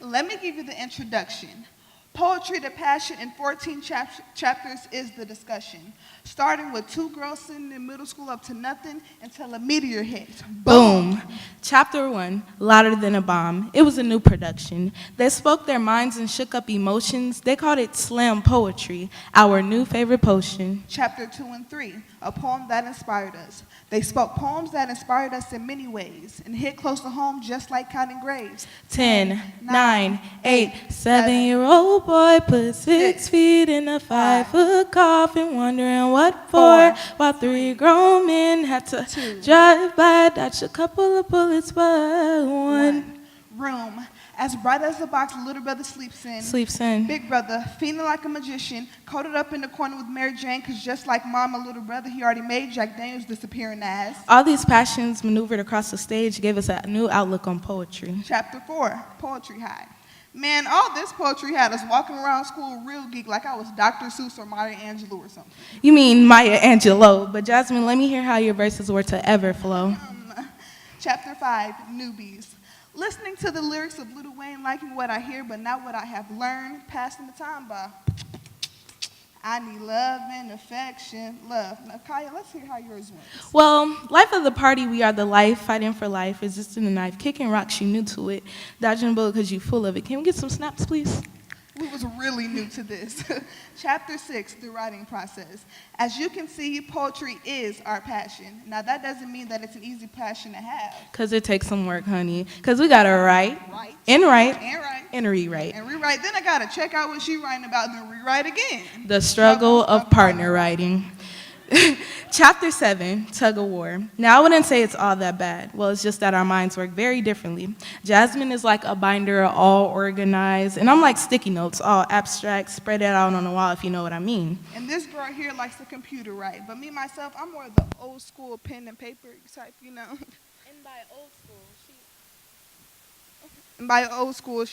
Let me give you the introduction. Poetry to Passion in 14 chapters is the discussion, starting with two girls sitting in middle school up to nothing until a meteor hit. Boom. Chapter 1, Louder Than a Bomb. It was a new production. They spoke their minds and shook up emotions. They called it slam poetry, our new favorite potion. Chapter 2 and 3, a poem that inspired us. They spoke poems that inspired us in many ways and hit close to home just like counting graves. 10, 9, 8, 7-year-old boy put 6 feet in a 5-foot coffin, wondering what for, while 3 grown men had to drive by, dodge a couple of bullets, but one. Room, as bright as the box little brother sleeps in. Big brother, feeling like a magician, coated up in the corner with Mary Jane, because just like mom and little brother, he already made Jack Daniels disappearing as. All these passions maneuvered across the stage gave us a new outlook on poetry. Chapter 4, Poetry High. Man, all this poetry had us walking around school real geek like I was Dr. Seuss or Maya Angelou or something. You mean Maya Angelou, but Jasmine, let me hear how your verses were to ever flow. Chapter 5, Newbies. Listening to the lyrics of Lil Wayne, liking what I hear, but not what I have learned, passing the time by. I need love and affection. Love. Now, Kaya, let's hear how yours went. Well, life of the party, we are the life, fighting for life, resisting the knife, kicking rocks, you new to it, dodging a bullet because you full of it. Can we get some snaps, please? We was really new to this. Chapter 6, the writing process. As you can see, poetry is our passion. Now, that doesn't mean that it's an easy passion to have. Because it takes some work, honey. Because we got to write, and rewrite. And rewrite. Then I got to check out what she's writing about and then rewrite again. The struggle of partner writing. Chapter 7, Tug of War. Now, I wouldn't say it's all that bad. Well, it's just that our minds work very differently. Jasmine is like a binder, all organized, and I'm like sticky notes, all abstract, spread it out on the wall, if you know what I mean. And this girl here likes the computer write, but me, myself, I'm more of the old school pen and paper type, you know. And by old school,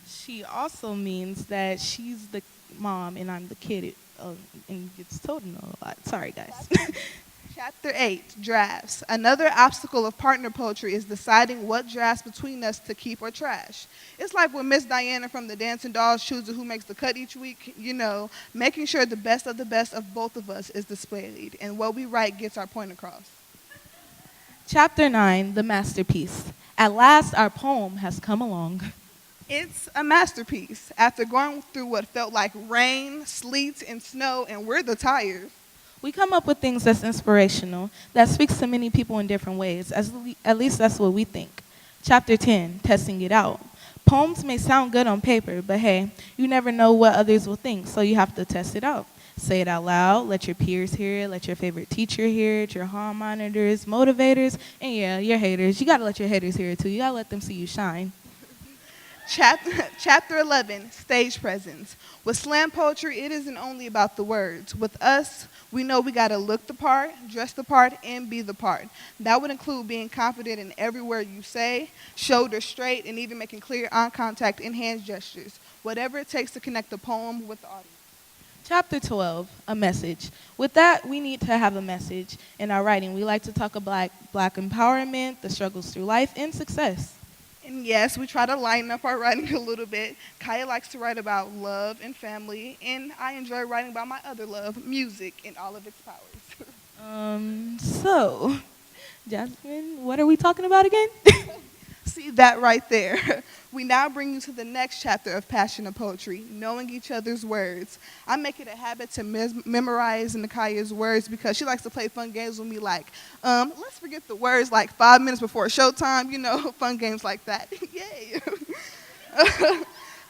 she also means that she's the mom and I'm the kid. And gets told to know a lot. Sorry, guys. Chapter 8, Drafts. Another obstacle of partner poetry is deciding what drafts between us to keep or trash. It's like when Miss Diana from the Dancing Dolls chooses who makes the cut each week, you know, making sure the best of both of us is displayed, and what we write gets our point across. Chapter 9, The Masterpiece. At last, our poem has come along. It's a masterpiece. After going through what felt like rain, sleet, and snow, and we're the tires. We come up with things that's inspirational, that speaks to many people in different ways. At least that's what we think. Chapter 10, Testing It Out. Poems may sound good on paper, but hey, you never know what others will think, so you have to test it out. Say it out loud, let your peers hear it, let your favorite teacher hear it, your hall monitors, motivators, and yeah, your haters. You gotta let your haters hear it too. You gotta let them see you shine. Chapter 11, Stage Presence. With slam poetry, it isn't only about the words. With us, we know we got to look the part, dress the part, and be the part. That would include being confident in every word you say, shoulders straight, and even making clear eye contact and hand gestures. Whatever it takes to connect the poem with the audience. Chapter 12, A Message. With that, we need to have a message. In our writing, we like to talk about black empowerment, the struggles through life, and success. And yes, we try to lighten up our writing a little bit. Kaya likes to write about love and family, and I enjoy writing about my other love, music, in all of its powers. So, Jasmine, what are we talking about again? See that right there. We now bring you to the next chapter of Passion of Poetry, knowing each other's words. I make it a habit to memorize Nikaya's words because she likes to play fun games with me like, let's forget the words like 5 minutes before showtime, you know, fun games like that. Yay.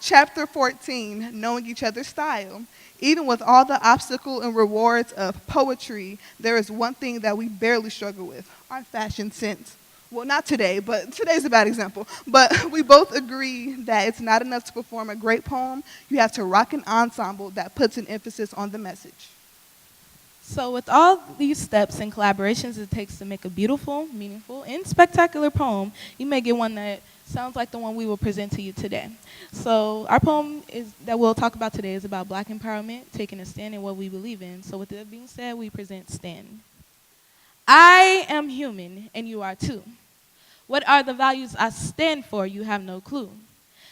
Chapter 14, knowing each other's style. Even with all the obstacle and rewards of poetry, there is one thing that we barely struggle with, our fashion sense. Well, not today, but today's a bad example. But we both agree that it's not enough to perform a great poem. You have to rock an ensemble that puts an emphasis on the message. So with all these steps and collaborations it takes to make a beautiful, meaningful, and spectacular poem, you may get one that sounds like the one we will present to you today. So our poem that we'll talk about today is about black empowerment, taking a stand in what we believe in. So with that being said, we present Stand. I am human, and you are too. What are the values I stand for? You have no clue.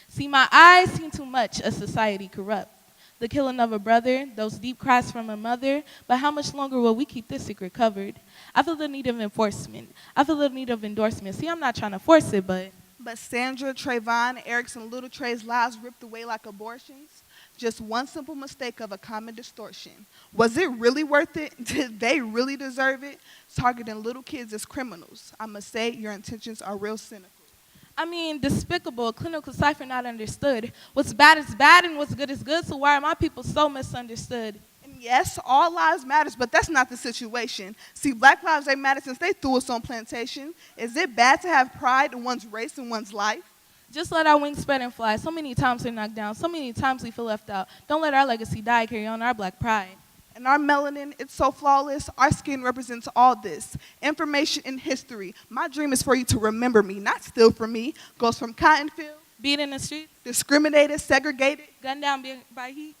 See, my eyes seen too much a society corrupt. The killing of a brother, those deep cries from a mother, but how much longer will we keep this secret covered? I feel the need of enforcement. I feel the need of endorsement. See, I'm not trying to force it, but But Sandra, Trayvon, Eric's, and Little Trey's lives ripped away like abortions. Just one simple mistake of a common distortion. Was it really worth it? Did they really deserve it? Targeting little kids as criminals. I must say, your intentions are real cynical. I mean, despicable, clinical cipher not understood. What's bad is bad and what's good is good, so why are my people so misunderstood? And yes, all lives matters, but that's not the situation. See, Black lives, they matter since they threw us on plantation. Is it bad to have pride in one's race and one's life? Just let our wings spread and fly. So many times we're knocked down. So many times we feel left out. Don't let our legacy die. Carry on our Black pride. And our melanin, it's so flawless. Our skin represents all this. Information and history. My dream is for you to remember me, not steal from me. Goes from cotton field, Beat in the streets, discriminated, segregated, gunned down by heat.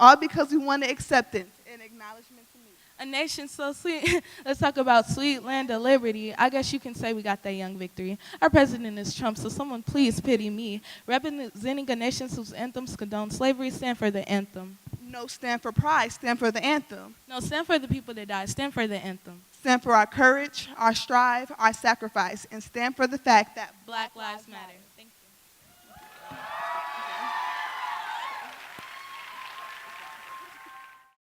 all because we wanted acceptance and acknowledgement to me. A nation so sweet. Let's talk about sweet land of liberty. I guess you can say we got that young victory. Our president is Trump, so someone please pity me. Representing a nation whose anthems condone slavery, stand for the anthem. No, stand for pride, stand for the anthem. No, stand for the people that died. Stand for the anthem. Stand for our courage, our strive, our sacrifice, and stand for the fact that Black lives matter.